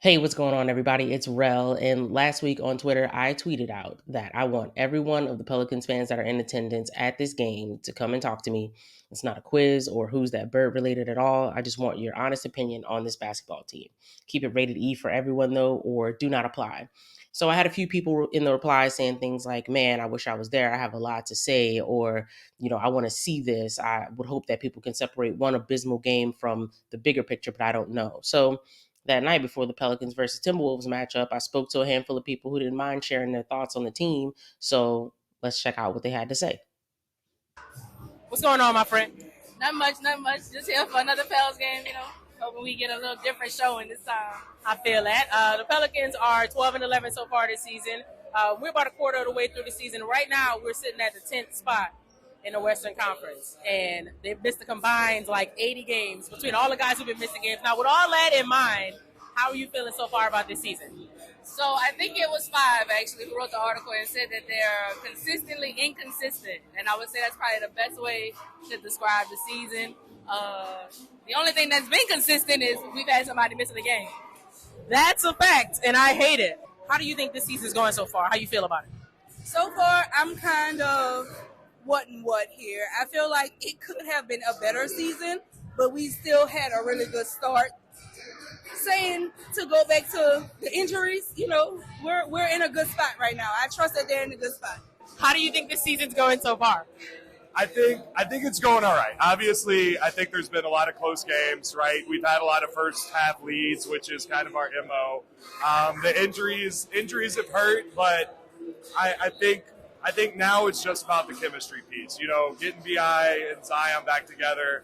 Hey, what's going on, everybody? It's Rel. And last week on Twitter, I tweeted out that I want every one of the Pelicans fans that are in attendance at this game to come and talk to me. It's not a quiz or who's that bird related at all. I just want your honest opinion on this basketball team. Keep it rated E for everyone, though, or do not apply. So I had a few people in the replies saying things like, man, I wish I was there. I have a lot to say. Or, I want to see this. I would hope that people can separate one abysmal game from the bigger picture, but I don't know. So that night before the Pelicans versus Timberwolves matchup, I spoke to a handful of people who didn't mind sharing their thoughts on the team. So let's check out what they had to say. What's going on, my friend? Not much, not much. Just here for another Pels game, Hoping we get a little different showing this time. I feel that. The Pelicans are 12-11 so far this season. We're about a quarter of the way through the season. Right now, we're sitting at the 10th spot in the Western Conference. And they've missed a combined 80 games between all the guys who've been missing games. Now, with all that in mind, how are you feeling so far about this season? So I think it was 5, actually, who wrote the article and said that they're consistently inconsistent. And I would say that's probably the best way to describe the season. The only thing that's been consistent is we've had somebody missing a game. That's a fact, and I hate it. How do you think this season's going so far? How you feel about it? So far, I'm kind of what here. I feel like it could have been a better season, but we still had a really good start. Saying to go back to the injuries, we're in a good spot right now. I trust that they're in a good spot. How do you think this season's going so far? I think it's going all right. Obviously, I think there's been a lot of close games, right? We've had a lot of first half leads, which is kind of our MO. The injuries have hurt, but I think now it's just about the chemistry piece. Getting Bi and Zion back together,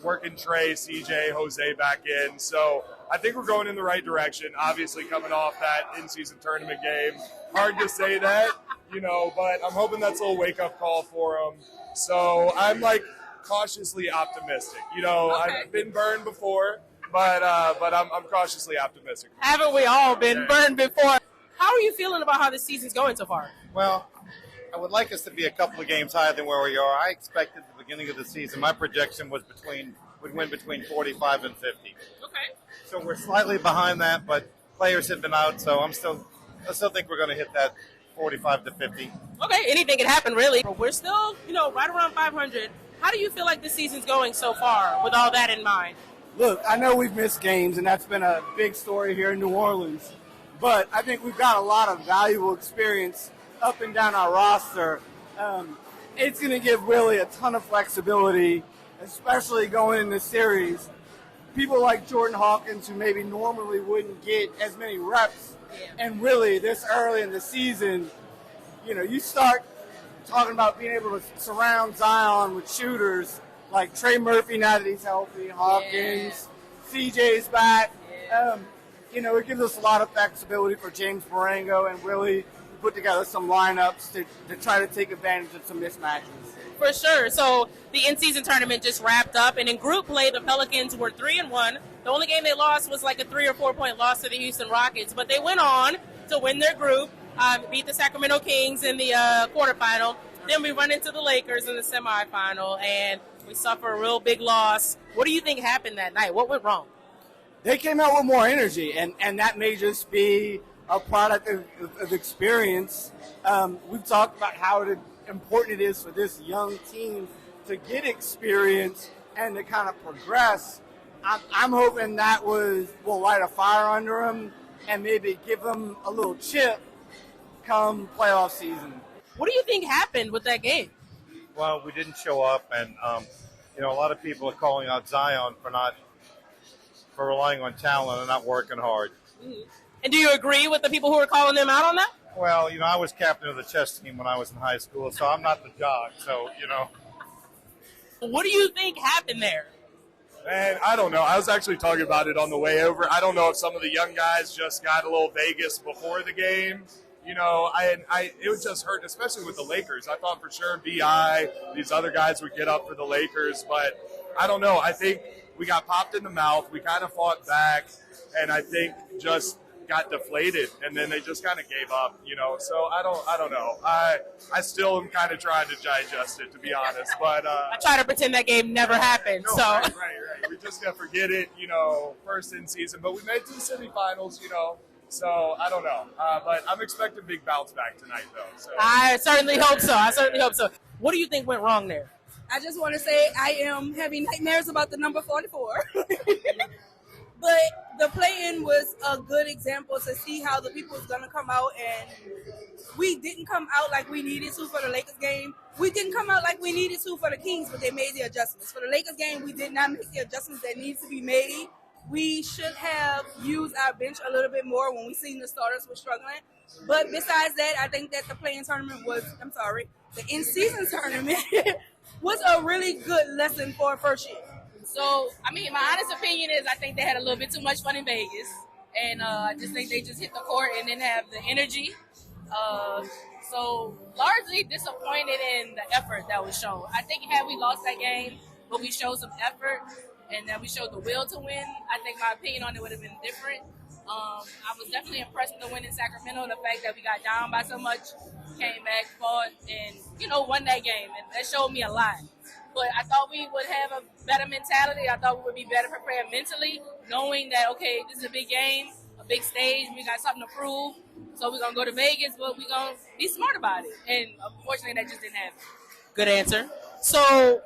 working Trey, CJ, Jose back in. So I think we're going in the right direction. Obviously, coming off that in-season tournament game, hard to say that, but I'm hoping that's a little wake-up call for them. So I'm cautiously optimistic. Okay. I've been burned before, but I'm cautiously optimistic. Haven't we all been burned before? How are you feeling about how this season's going so far? Well, I would like us to be a couple of games higher than where we are. I expected at the beginning of the season, my projection was would win between 45 and 50. Okay. So we're slightly behind that, but players have been out, so I still think we're going to hit that 45 to 50. Okay, anything can happen, really. We're still, right around 500. How do you feel like this season's going so far with all that in mind? Look, I know we've missed games, and that's been a big story here in New Orleans. But I think we've got a lot of valuable experience up and down our roster. It's going to give Willie a ton of flexibility, especially going in this series. People like Jordan Hawkins, who maybe normally wouldn't get as many reps, and really this early in the season, you start talking about being able to surround Zion with shooters like Trey Murphy now that he's healthy, Hawkins, CJ's back. It gives us a lot of flexibility for James Marengo and Willie to put together some lineups to try to take advantage of some mismatches. For sure. So the in-season tournament just wrapped up, and in group play, the Pelicans were 3-1. The only game they lost was a 3 or 4 point loss to the Houston Rockets, but they went on to win their group, beat the Sacramento Kings in the quarterfinal. Then we run into the Lakers in the semifinal, and we suffer a real big loss. What do you think happened that night? What went wrong? They came out with more energy, and that may just be a product of experience. We've talked about how important it is for this young team to get experience and to kind of progress. I'm hoping that will light a fire under them and maybe give them a little chip come playoff season. What do you think happened with that game? Well, we didn't show up, and a lot of people are calling out Zion for relying on talent and not working hard. Mm-hmm. And do you agree with the people who are calling them out on that? Well, I was captain of the chess team when I was in high school, so I'm not the jock. So, What do you think happened there? Man, I don't know. I was actually talking about it on the way over. I don't know if some of the young guys just got a little Vegas before the game. It was just hurt, especially with the Lakers. I thought for sure Bi, these other guys would get up for the Lakers, but I don't know. I think we got popped in the mouth. We kind of fought back, and I think just got deflated, and then they just kind of gave up, So I don't know. I still am kind of trying to digest it, to be honest. But I try to pretend that game never happened. no, So right. We just gotta forget it, first in season. But we made it to the semifinals, So I don't know. But I'm expecting big bounce back tonight, though. So. I certainly hope so. What do you think went wrong there? I just want to say I am having nightmares about the number 44. But the play-in was a good example to see how the people is going to come out, and we didn't come out like we needed to for the Lakers game. We didn't come out like we needed to for the Kings, but they made the adjustments. For the Lakers game, we did not make the adjustments that need to be made. We should have used our bench a little bit more when we seen the starters were struggling. But besides that, I think that the play-in tournament the in-season tournament was a really good lesson for a first year. So, my honest opinion is I think they had a little bit too much fun in Vegas. And I just think they just hit the court and didn't have the energy. So, largely disappointed in the effort that was shown. I think had we lost that game, but we showed some effort and that we showed the will to win, I think my opinion on it would have been different. I was definitely impressed with the win in Sacramento, the fact that we got down by so much, came back, fought, and, won that game. And that showed me a lot. But I thought we would have a better mentality. I thought we would be better prepared mentally, knowing that, okay, this is a big game, a big stage. We got something to prove. So we're going to go to Vegas, but we're going to be smart about it. And unfortunately, that just didn't happen. Good answer. So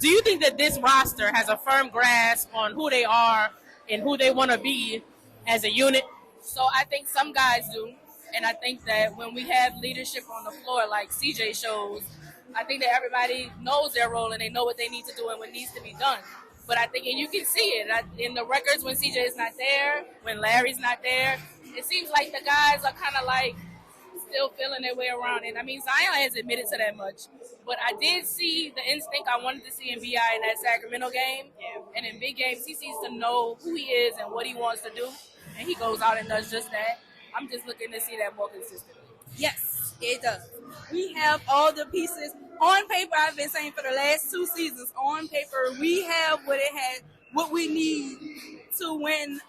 do you think that this roster has a firm grasp on who they are and who they want to be as a unit? So I think some guys do. And I think that when we have leadership on the floor like CJ shows, I think that everybody knows their role and they know what they need to do and what needs to be done. But I think, and you can see it in the records when CJ is not there, when Larry's not there, it seems like the guys are kind of like still feeling their way around. And Zion has admitted to that much. But I did see the instinct I wanted to see in BI in that Sacramento game. And in big games, he seems to know who he is and what he wants to do. And he goes out and does just that. I'm just looking to see that more consistently. Yes, it does. We have all the pieces. On paper, I've been saying for the last 2 seasons, on paper, we have what we need to win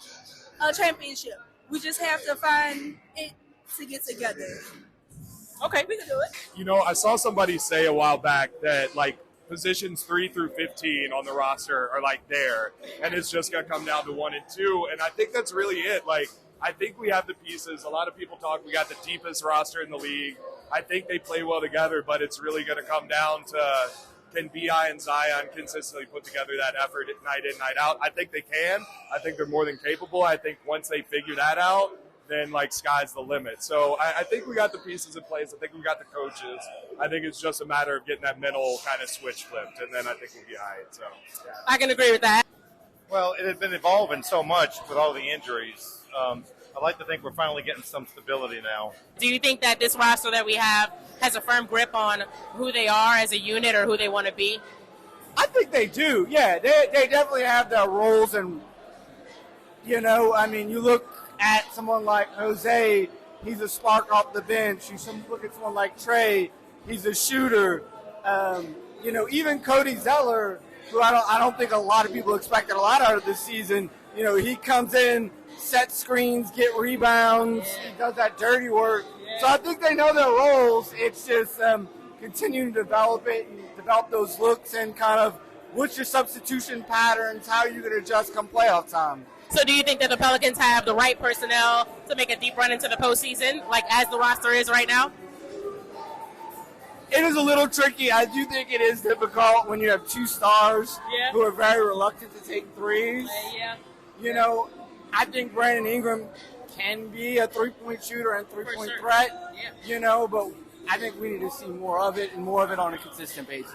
a championship. We just have to find it to get together. Okay, we can do it. I saw somebody say a while back that, positions 3 through 15 on the roster are, there, and it's just going to come down to 1 and 2, and I think that's really it. I think we have the pieces. A lot of people talk we got the deepest roster in the league. I think they play well together, but it's really going to come down to can B.I. and Zion consistently put together that effort night in, night out. I think they can. I think they're more than capable. I think once they figure that out, then sky's the limit. So I think we got the pieces in place. I think we got the coaches. I think it's just a matter of getting that mental kind of switch flipped, and then I think we'll be all right. So yeah. I can agree with that. Well, it had been evolving so much with all the injuries. I like to think we're finally getting some stability now. Do you think that this roster that we have has a firm grip on who they are as a unit or who they want to be? I think they do. Yeah, they definitely have their roles. And, you look at someone like Jose, he's a spark off the bench. You look at someone like Trey, he's a shooter. Even Cody Zeller, who I don't think a lot of people expected a lot out of this season, he comes in, set screens, get rebounds, he does that dirty work. So I think they know their roles. It's just continuing to develop it and develop those looks and kind of what's your substitution patterns, how are you going to adjust come playoff time. So do you think that the Pelicans have the right personnel to make a deep run into the postseason, as the roster is right now? It is a little tricky. I do think it is difficult when you have 2 stars who are very reluctant to take threes. I think Brandon Ingram can be a 3-point shooter and 3-point threat, but I think we need to see more of it and more of it on a consistent basis.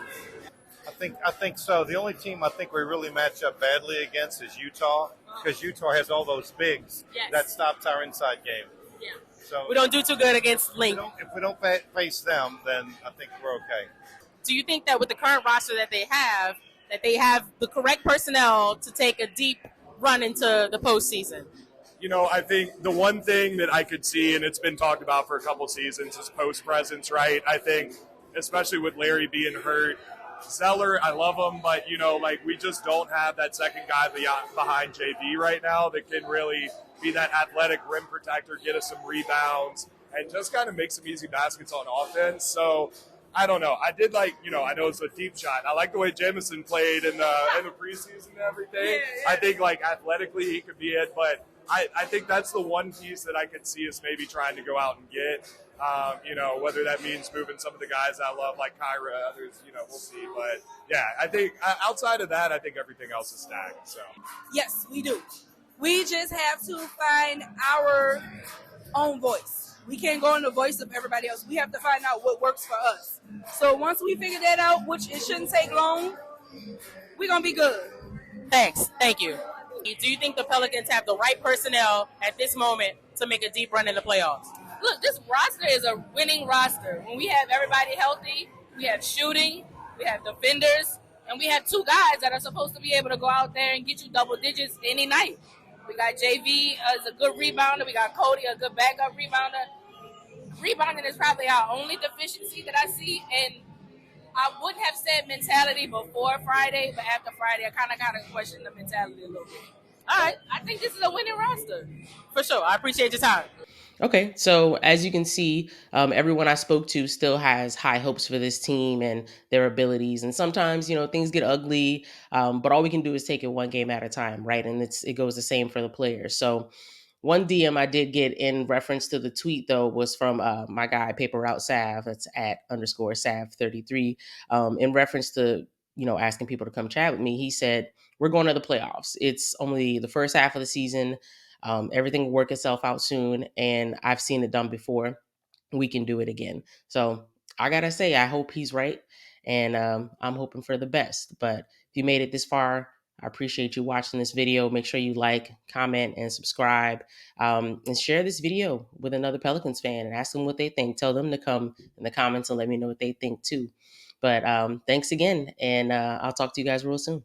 I think so. The only team I think we really match up badly against is Utah, because Utah has all those bigs that stops our inside game. Yeah. So we don't do too good against Link. If we don't face them, then I think we're okay. Do you think that with the current roster that they have the correct personnel to take a deep run into the postseason? I think the one thing that I could see, and it's been talked about for a couple seasons, is post presence, right? I think, especially with Larry being hurt, Zeller, I love him, but, we just don't have that second guy behind JV right now that can really be that athletic rim protector, get us some rebounds, and just kind of make some easy baskets on offense. So I don't know. I did like, I know it's a deep shot. I like the way Jamison played in the preseason and everything. I think like athletically he could be it, but I think that's the one piece that I could see us maybe trying to go out and get. Whether that means moving some of the guys I love like Kyra, others, we'll see. But yeah, I think outside of that, I think everything else is stacked. So Yes, we do. We just have to find our own voice. We can't go in the voice of everybody else. We have to find out what works for us. So once we figure that out, which it shouldn't take long, we're going to be good. Thanks. Thank you. Do you think the Pelicans have the right personnel at this moment to make a deep run in the playoffs? Look, this roster is a winning roster. When we have everybody healthy, we have shooting, we have defenders, and we have two guys that are supposed to be able to go out there and get you double digits any night. We got JV as a good rebounder. We got Cody, a good backup rebounder. Rebounding is probably our only deficiency that I see, and I wouldn't have said mentality before Friday, but after Friday, I kind of questioned the mentality a little bit. All right, I think this is a winning roster. For sure. I appreciate your time. Okay, so as you can see, everyone I spoke to still has high hopes for this team and their abilities. And sometimes, things get ugly, but all we can do is take it one game at a time, right? And it goes the same for the players. So one DM I did get in reference to the tweet, though, was from my guy, Paper Route Sav. That's at underscore Sav33. In reference to, asking people to come chat with me, he said, we're going to the playoffs. It's only the first half of the season. Everything will work itself out soon. And I've seen it done before. We can do it again. So I got to say, I hope he's right. And I'm hoping for the best. But if you made it this far, I appreciate you watching this video. Make sure you like, comment, and subscribe. And share this video with another Pelicans fan and ask them what they think. Tell them to come in the comments and let me know what they think too. But thanks again, and I'll talk to you guys real soon.